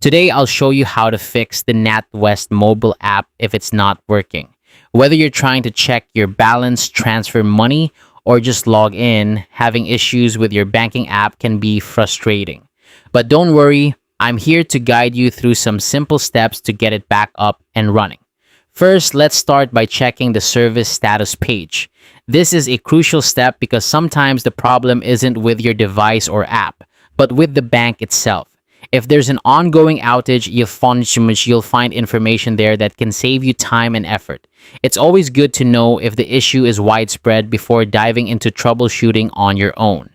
Today, I'll show you how to fix the Natwest mobile app if it's not working. Whether you're trying to check your balance, transfer money, or just log in, having issues with your banking app can be frustrating. But don't worry, I'm here to guide you through some simple steps to get it back up and running. First, let's start by checking the service status page. This is a crucial step because sometimes the problem isn't with your device or app, but with the bank itself. If there's an ongoing outage, you'll find information there that can save you time and effort. It's always good to know if the issue is widespread before diving into troubleshooting on your own.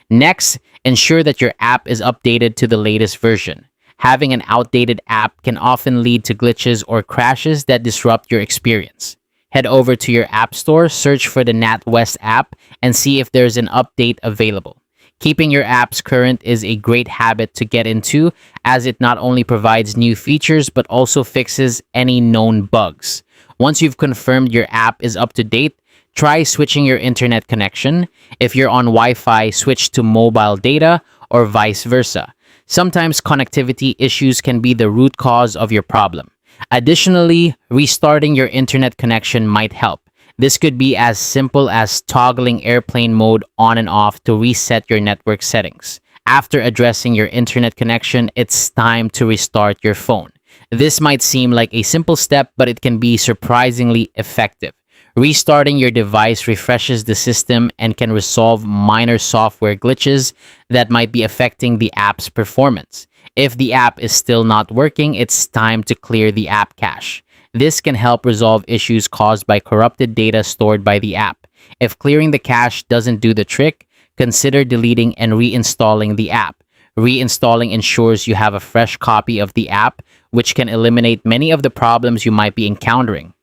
Next, ensure that your app is updated to the latest version. Having an outdated app can often lead to glitches or crashes that disrupt your experience. Head over to your app store, search for the Natwest app, and see if there's an update available. Keeping your apps current is a great habit to get into, as it not only provides new features but also fixes any known bugs. Once you've confirmed your app is up to date, try switching your internet connection. If you're on Wi-Fi, switch to mobile data or vice versa. Sometimes connectivity issues can be the root cause of your problem. Additionally, restarting your internet connection might help. This could be as simple as toggling airplane mode on and off to reset your network settings. After addressing your internet connection, it's time to restart your phone. This might seem like a simple step, but it can be surprisingly effective. Restarting your device refreshes the system and can resolve minor software glitches that might be affecting the app's performance. If the app is still not working, it's time to clear the app cache. This can help resolve issues caused by corrupted data stored by the app. If clearing the cache doesn't do the trick, consider deleting and reinstalling the app. Reinstalling ensures you have a fresh copy of the app, which can eliminate many of the problems you might be encountering.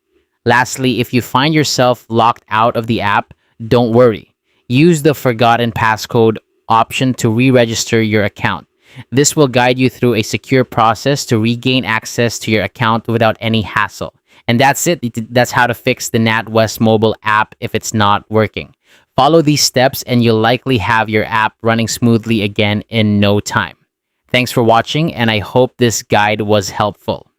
Lastly, if you find yourself locked out of the app, don't worry. Use the forgotten passcode option to re-register your account. This will guide you through a secure process to regain access to your account without any hassle. And that's it. That's how to fix the Natwest mobile app if it's not working. Follow these steps and you'll likely have your app running smoothly again in no time. Thanks for watching, and I hope this guide was helpful.